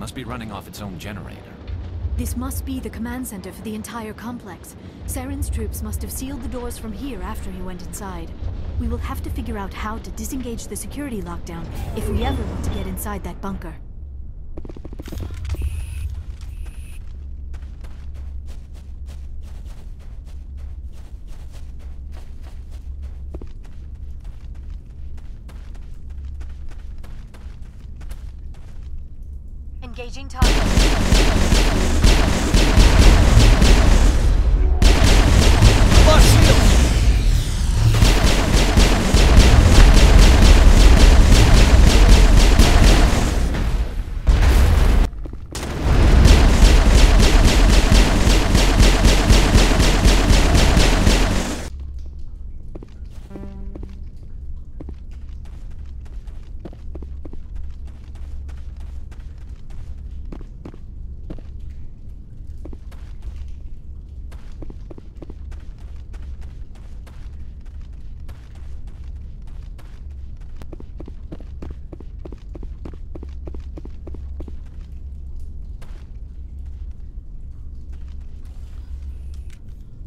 Must be running off its own generator. This must be the command center for the entire complex. Saren's troops must have sealed the doors from here after he went inside. We will have to figure out how to disengage the security lockdown if we ever want to get inside that bunker. Engaging target. Lost shields!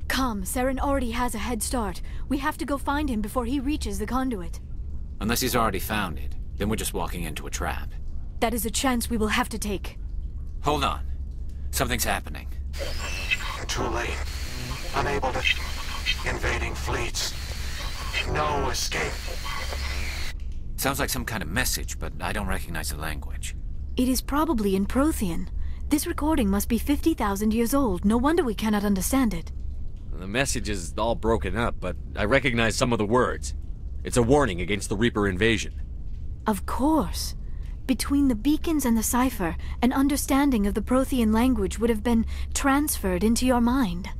Come, Saren already has a head start. We have to go find him before he reaches the conduit. Unless he's already found it, then we're just walking into a trap. That is a chance we will have to take. Hold on. Something's happening. Too late. Unable to... Invading fleets. No escape. Sounds like some kind of message, but I don't recognize the language. It is probably in Prothean. This recording must be 50,000 years old. No wonder we cannot understand it. The message is all broken up, but I recognize some of the words. It's a warning against the Reaper invasion. Of course. Between the beacons and the cipher, an understanding of the Prothean language would have been transferred into your mind.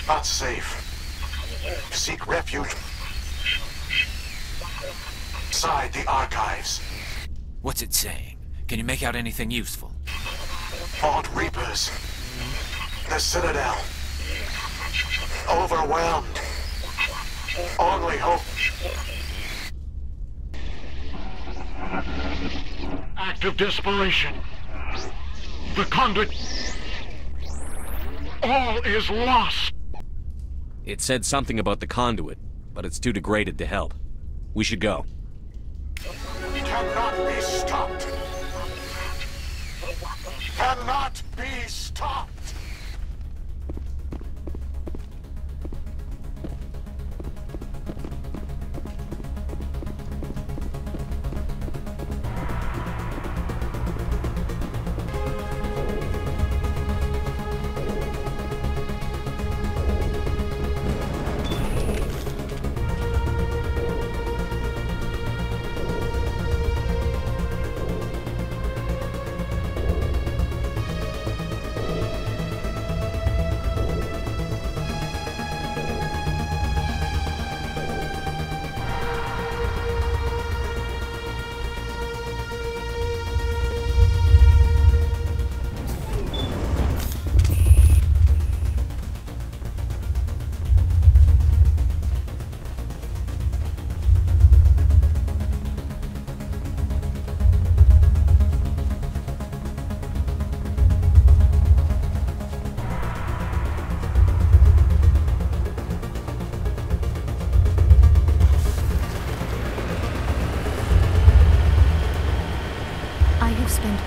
Not safe. Seek refuge inside the archives. What's it saying? Can you make out anything useful? Vault Reapers. The Citadel. Overwhelmed. Only hope. Act of desperation. The conduit. All is lost. It said something about the conduit, but it's too degraded to help. We should go. Cannot be stopped. Cannot be stopped.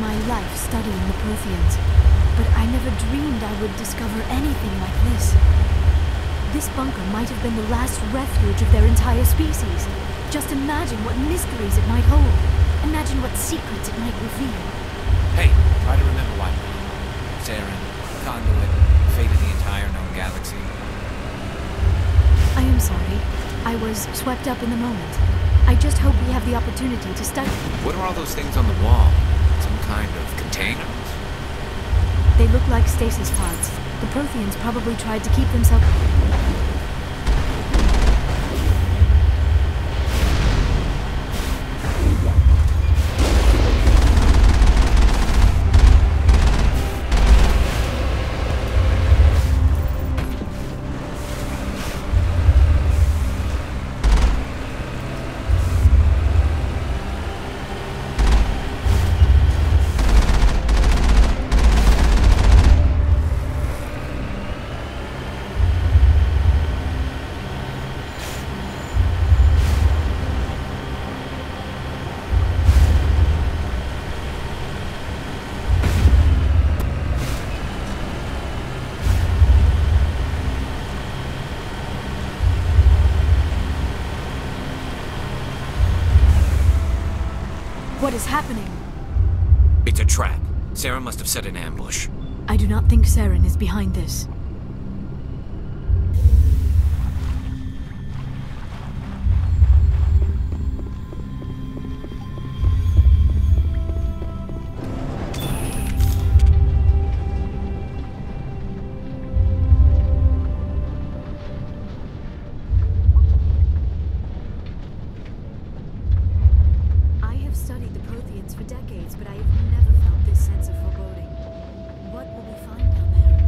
My life studying the Protheans, but I never dreamed I would discover anything like this. This bunker might have been the last refuge of their entire species. Just imagine what mysteries it might hold. Imagine what secrets it might reveal. Hey, try to remember why. Saren, conduit, fate of the entire known galaxy. I am sorry. I was swept up in the moment. I just hope we have the opportunity to study. What are all those things on the wall? Some kind of containers? They look like stasis pods. The Protheans probably tried to keep themselves... is happening? It's a trap. Sarah must have set an ambush. I do not think Saren is behind this. I have studied the Protheans for decades, but I have never felt this sense of foreboding. What will we find down there?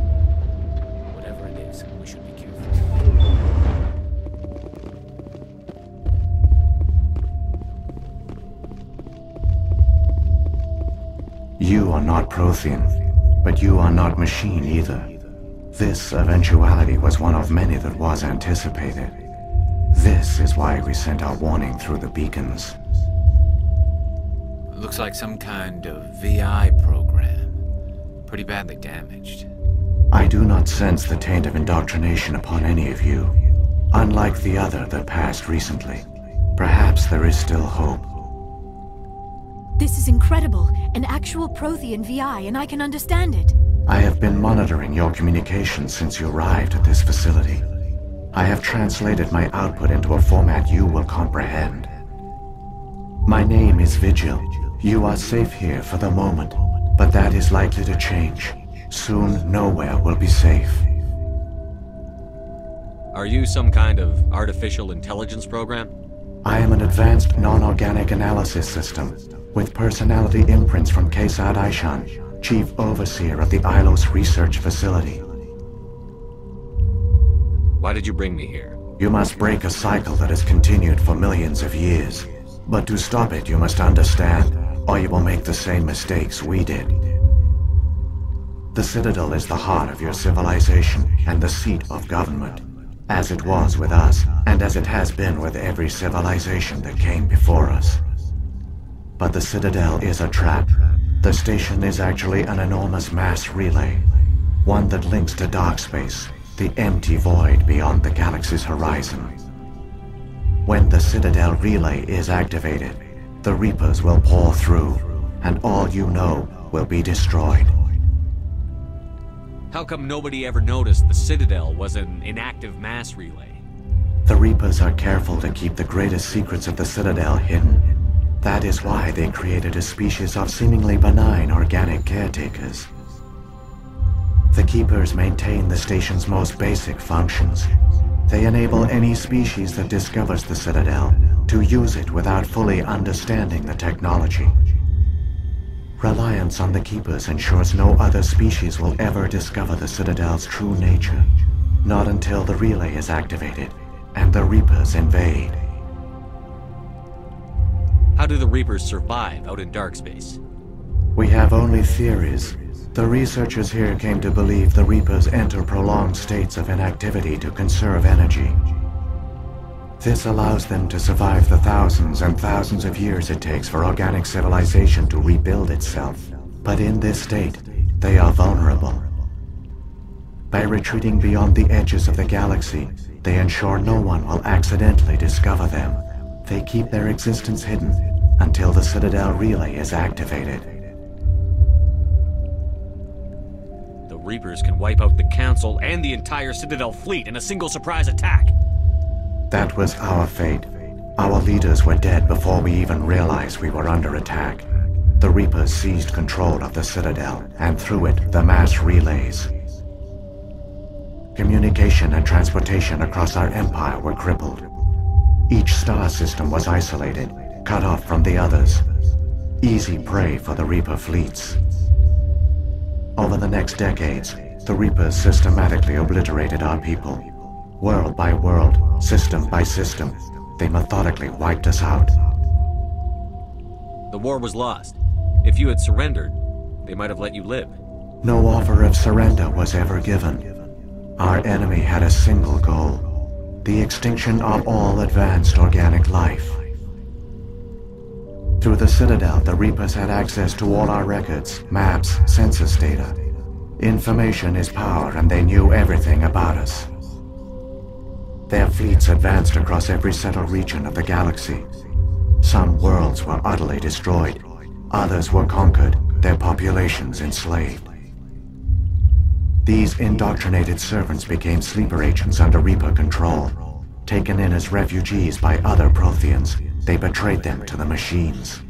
Whatever it is, we should be careful. You are not Prothean, but you are not machine either. This eventuality was one of many that was anticipated. This is why we sent our warning through the beacons. Looks like some kind of VI program. Pretty badly damaged. I do not sense the taint of indoctrination upon any of you, unlike the other that passed recently. Perhaps there is still hope. This is incredible. An actual Prothean VI, and I can understand it. I have been monitoring your communications since you arrived at this facility. I have translated my output into a format you will comprehend. My name is Vigil. You are safe here for the moment, but that is likely to change. Soon, nowhere will be safe. Are you some kind of artificial intelligence program? I am an advanced non-organic analysis system, with personality imprints from Kesad Aishan, Chief Overseer of the Ilos Research Facility. Why did you bring me here? You must break a cycle that has continued for millions of years. But to stop it, you must understand, or you will make the same mistakes we did. The Citadel is the heart of your civilization and the seat of government, as it was with us, and as it has been with every civilization that came before us. But the Citadel is a trap. The station is actually an enormous mass relay, one that links to dark space, the empty void beyond the galaxy's horizon. When the Citadel relay is activated, the Reapers will pour through, and all you know will be destroyed. How come nobody ever noticed the Citadel was an inactive mass relay? The Reapers are careful to keep the greatest secrets of the Citadel hidden. That is why they created a species of seemingly benign organic caretakers. The Keepers maintain the station's most basic functions. They enable any species that discovers the Citadel to use it without fully understanding the technology. Reliance on the Keepers ensures no other species will ever discover the Citadel's true nature. Not until the relay is activated and the Reapers invade. How do the Reapers survive out in dark space? We have only theories. The researchers here came to believe the Reapers enter prolonged states of inactivity to conserve energy. This allows them to survive the thousands and thousands of years it takes for organic civilization to rebuild itself. But in this state, they are vulnerable. By retreating beyond the edges of the galaxy, they ensure no one will accidentally discover them. They keep their existence hidden until the Citadel relay is activated. The Reapers can wipe out the Council and the entire Citadel fleet in a single surprise attack. That was our fate. Our leaders were dead before we even realized we were under attack. The Reapers seized control of the Citadel, and through it, the mass relays. Communication and transportation across our empire were crippled. Each star system was isolated, cut off from the others. Easy prey for the Reaper fleets. Over the next decades, the Reapers systematically obliterated our people. World by world, system by system, they methodically wiped us out. The war was lost. If you had surrendered, they might have let you live. No offer of surrender was ever given. Our enemy had a single goal: the extinction of all advanced organic life. Through the Citadel, the Reapers had access to all our records, maps, census data. Information is power, and they knew everything about us. Their fleets advanced across every settled region of the galaxy. Some worlds were utterly destroyed, Others were conquered, their populations enslaved. These indoctrinated servants became sleeper agents under Reaper control. Taken in as refugees by other Protheans, they betrayed them to the machines.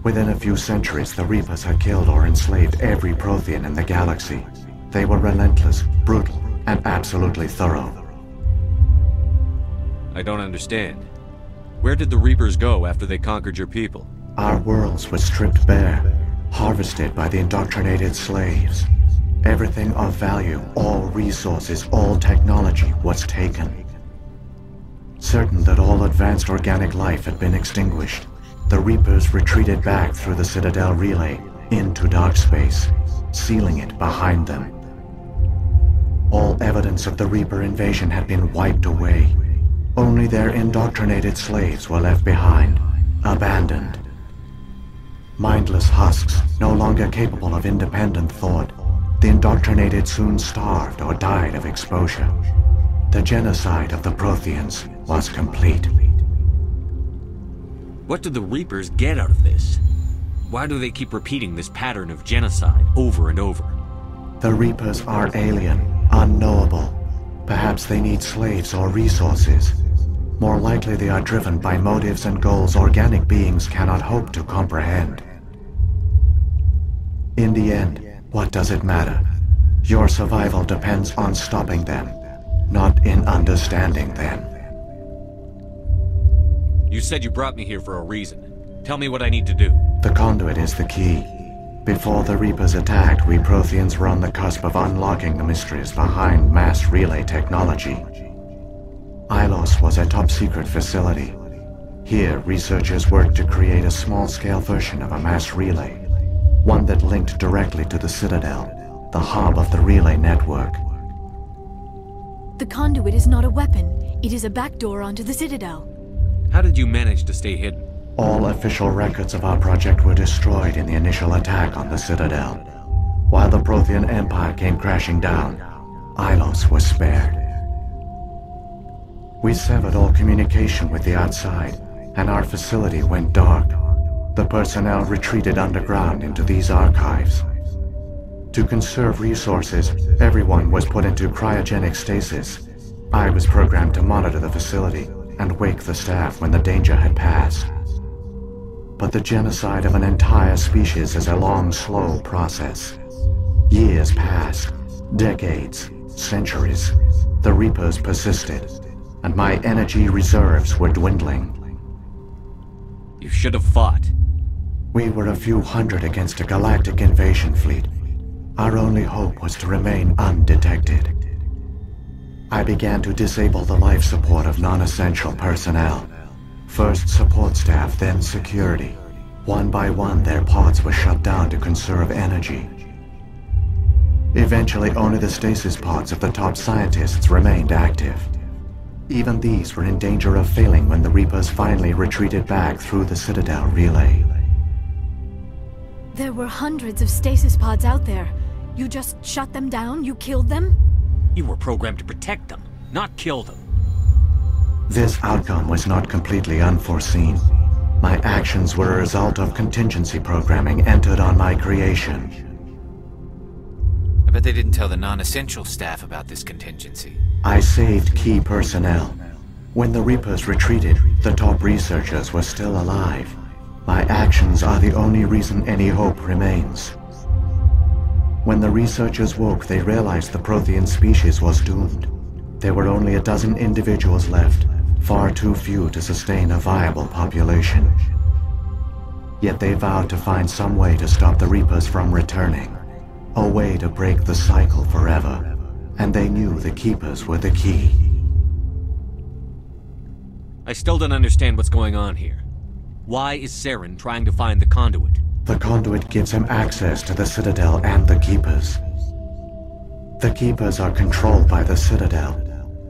Within a few centuries, the Reapers had killed or enslaved every Prothean in the galaxy. They were relentless, brutal, and absolutely thorough. I don't understand. Where did the Reapers go after they conquered your people? Our worlds were stripped bare, harvested by the indoctrinated slaves. Everything of value, all resources, all technology was taken. Certain that all advanced organic life had been extinguished, the Reapers retreated back through the Citadel relay into dark space, sealing it behind them. All evidence of the Reaper invasion had been wiped away. Only their indoctrinated slaves were left behind, abandoned. Mindless husks, no longer capable of independent thought, the indoctrinated soon starved or died of exposure. The genocide of the Protheans was complete. What do the Reapers get out of this? Why do they keep repeating this pattern of genocide over and over? The Reapers are alien, unknowable. Perhaps they need slaves or resources. More likely they are driven by motives and goals organic beings cannot hope to comprehend. In the end, what does it matter? Your survival depends on stopping them, not in understanding them. You said you brought me here for a reason. Tell me what I need to do. The conduit is the key. Before the Reapers attacked, we Protheans were on the cusp of unlocking the mysteries behind mass relay technology. Ilos was a top-secret facility. Here, researchers worked to create a small-scale version of a mass relay, one that linked directly to the Citadel, the hub of the relay network. The conduit is not a weapon. It is a backdoor onto the Citadel. How did you manage to stay hidden? All official records of our project were destroyed in the initial attack on the Citadel. While the Prothean Empire came crashing down, Ilos was spared. We severed all communication with the outside, and our facility went dark. The personnel retreated underground into these archives. To conserve resources, everyone was put into cryogenic stasis. I was programmed to monitor the facility and wake the staff when the danger had passed. But the genocide of an entire species is a long, slow process. Years passed, decades, centuries. The Reapers persisted, and my energy reserves were dwindling. You should have fought. We were a few hundred against a galactic invasion fleet. Our only hope was to remain undetected. I began to disable the life support of non-essential personnel. First support staff, then security. One by one, their pods were shut down to conserve energy. Eventually, only the stasis pods of the top scientists remained active. Even these were in danger of failing when the Reapers finally retreated back through the Citadel relay. There were hundreds of stasis pods out there. You just shut them down? You killed them? You were programmed to protect them, not kill them. This outcome was not completely unforeseen. My actions were a result of contingency programming entered on my creation. I bet they didn't tell the non-essential staff about this contingency. I saved key personnel. When the Reapers retreated, the top researchers were still alive. My actions are the only reason any hope remains. When the researchers woke, they realized the Prothean species was doomed. There were only a dozen individuals left, far too few to sustain a viable population. Yet they vowed to find some way to stop the Reapers from returning, a way to break the cycle forever. And they knew the Keepers were the key. I still don't understand what's going on here. Why is Saren trying to find the conduit? The conduit gives him access to the Citadel and the Keepers. The Keepers are controlled by the Citadel.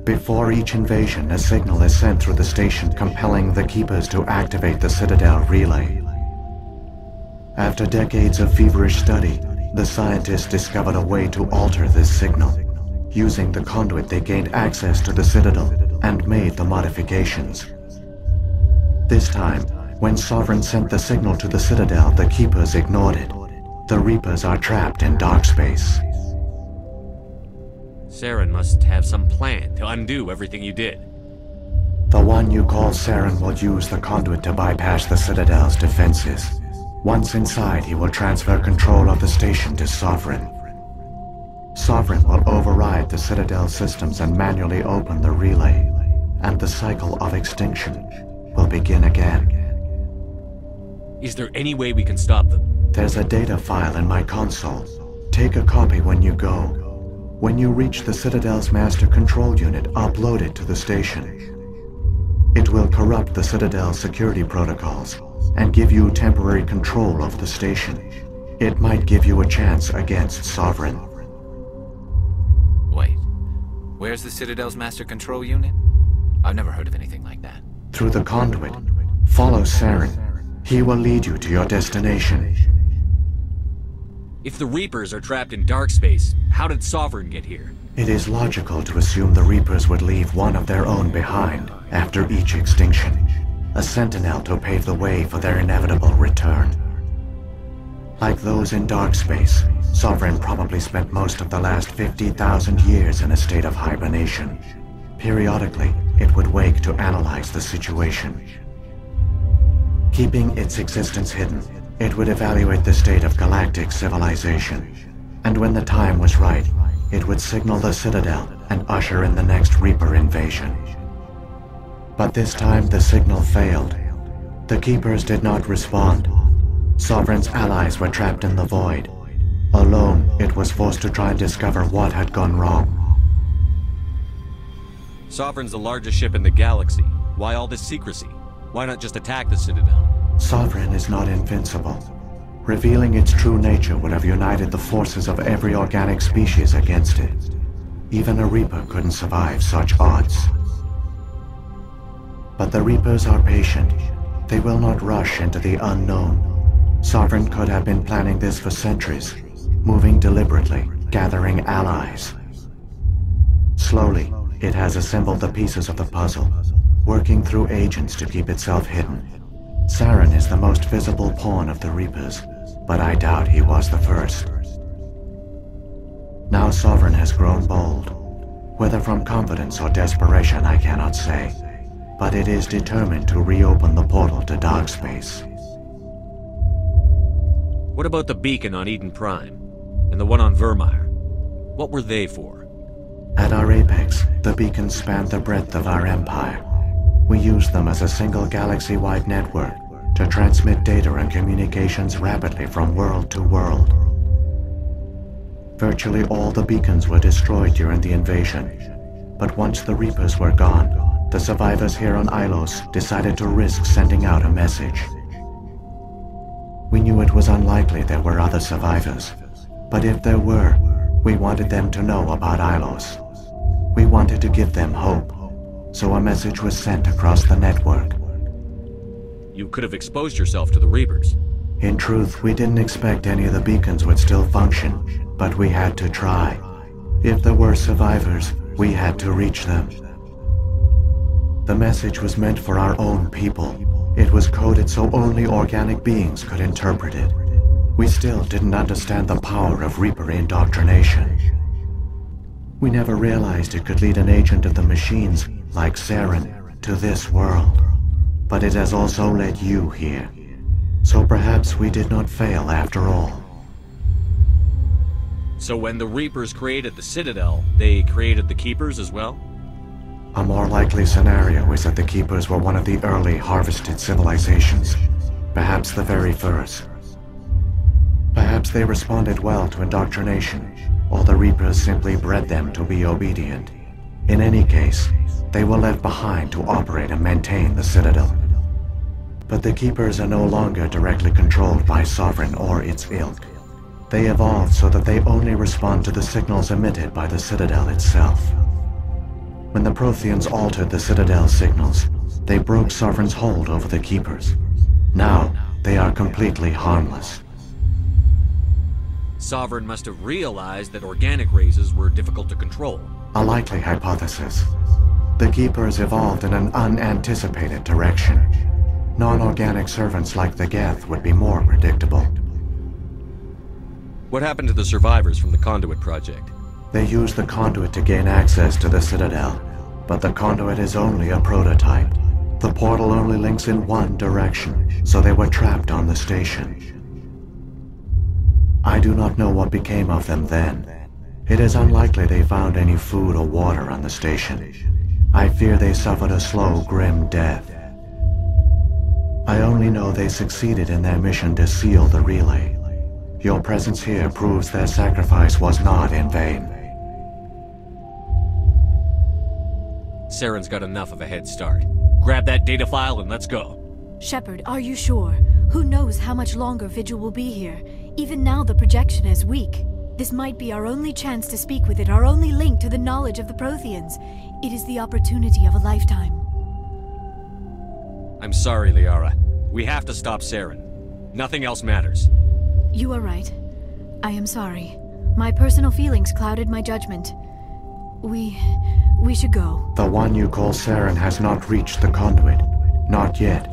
Before each invasion, a signal is sent through the station compelling the Keepers to activate the Citadel relay. After decades of feverish study, the scientists discovered a way to alter this signal. Using the conduit, they gained access to the Citadel and made the modifications. This time, When Sovereign sent the signal to the Citadel, the Keepers ignored it. The Reapers are trapped in dark space. Saren must have some plan to undo everything you did. The one you call Saren will use the conduit to bypass the Citadel's defenses. Once inside, he will transfer control of the station to Sovereign. Sovereign will override the Citadel systems and manually open the relay, and the cycle of extinction will begin again. Is there any way we can stop them? There's a data file in my console. Take a copy when you go. When you reach the Citadel's master control unit, upload it to the station. It will corrupt the Citadel's security protocols and give you temporary control of the station. It might give you a chance against Sovereign. Wait. Where's the Citadel's master control unit? I've never heard of anything like that. Through the conduit, follow Saren. He will lead you to your destination. If the Reapers are trapped in dark space, how did Sovereign get here? It is logical to assume the Reapers would leave one of their own behind after each extinction. A sentinel to pave the way for their inevitable return. Like those in dark space, Sovereign probably spent most of the last 50,000 years in a state of hibernation. Periodically, it would wake to analyze the situation. Keeping its existence hidden, it would evaluate the state of galactic civilization. And when the time was right, it would signal the Citadel and usher in the next Reaper invasion. But this time the signal failed. The Keepers did not respond. Sovereign's allies were trapped in the void. Alone, it was forced to try and discover what had gone wrong. Sovereign's the largest ship in the galaxy. Why all this secrecy? Why not just attack the Citadel? Sovereign is not invincible. Revealing its true nature would have united the forces of every organic species against it. Even a Reaper couldn't survive such odds. But the Reapers are patient. They will not rush into the unknown. Sovereign could have been planning this for centuries, moving deliberately, gathering allies. Slowly, it has assembled the pieces of the puzzle, working through agents to keep itself hidden. Saren is the most visible pawn of the Reapers, but I doubt he was the first. Now Sovereign has grown bold. Whether from confidence or desperation, I cannot say. But it is determined to reopen the portal to dark space. What about the beacon on Eden Prime? And the one on Virmire? What were they for? At our apex, the beacons spanned the breadth of our empire. We used them as a single galaxy-wide network to transmit data and communications rapidly from world to world. Virtually all the beacons were destroyed during the invasion, but once the Reapers were gone, the survivors here on Ilos decided to risk sending out a message. We knew it was unlikely there were other survivors, but if there were, we wanted them to know about Ilos. We wanted to give them hope, so a message was sent across the network. You could have exposed yourself to the Reapers. In truth, we didn't expect any of the beacons would still function, but we had to try. If there were survivors, we had to reach them. The message was meant for our own people. It was coded so only organic beings could interpret it. We still didn't understand the power of Reaper indoctrination. We never realized it could lead an agent of the machines, like Saren, to this world. But it has also led you here. So perhaps we did not fail after all. So when the Reapers created the Citadel, they created the Keepers as well? A more likely scenario is that the Keepers were one of the early harvested civilizations. Perhaps the very first. Perhaps they responded well to indoctrination, or the Reapers simply bred them to be obedient. In any case, they were left behind to operate and maintain the Citadel. But the Keepers are no longer directly controlled by Sovereign or its ilk. They evolved so that they only respond to the signals emitted by the Citadel itself. When the Protheans altered the Citadel's signals, they broke Sovereign's hold over the Keepers. Now, they are completely harmless. Sovereign must have realized that organic races were difficult to control. A likely hypothesis. The Keepers evolved in an unanticipated direction. Non-organic servants like the Geth would be more predictable. What happened to the survivors from the Conduit project? They used the conduit to gain access to the Citadel, but the conduit is only a prototype. The portal only links in one direction, so they were trapped on the station. I do not know what became of them then. It is unlikely they found any food or water on the station. I fear they suffered a slow, grim death. I only know they succeeded in their mission to seal the relay. Your presence here proves their sacrifice was not in vain. Saren's got enough of a head start. Grab that data file and let's go. Shepard, are you sure? Who knows how much longer Vigil will be here? Even now the projection is weak. This might be our only chance to speak with it, our only link to the knowledge of the Protheans. It is the opportunity of a lifetime. I'm sorry, Liara. We have to stop Saren. Nothing else matters. You are right. I am sorry. My personal feelings clouded my judgment. We should go. The one you call Saren has not reached the conduit. Not yet.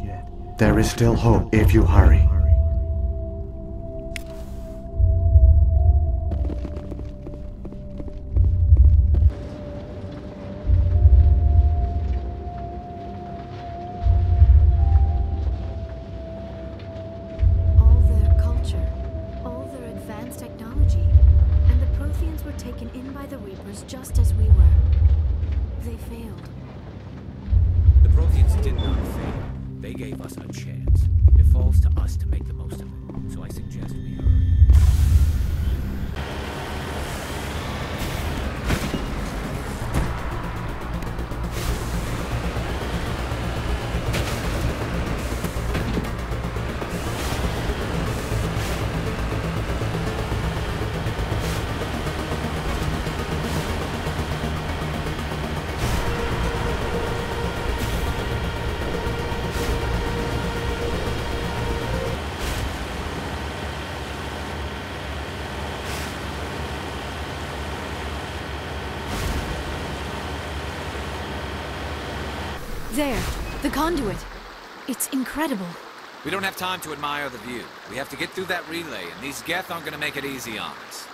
There is still hope if you hurry. All their culture, all their advanced technology, and the Protheans were taken in by the Reapers just as we were. They failed. The Protheans did not fail. They gave us a chance. It falls to us to make the most of it. So I suggest we hurry. There, the conduit. It's incredible. We don't have time to admire the view. We have to get through that relay, and these Geth aren't gonna make it easy on us.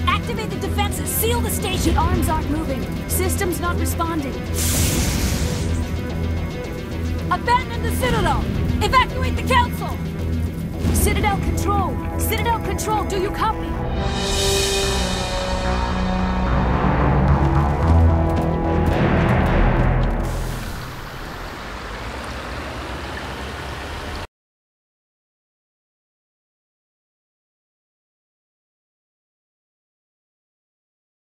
Activate the defenses! Seal the station! The arms aren't moving. Systems not responding. Abandon the Citadel! Evacuate the Council! Citadel Control! Citadel Control, do you copy?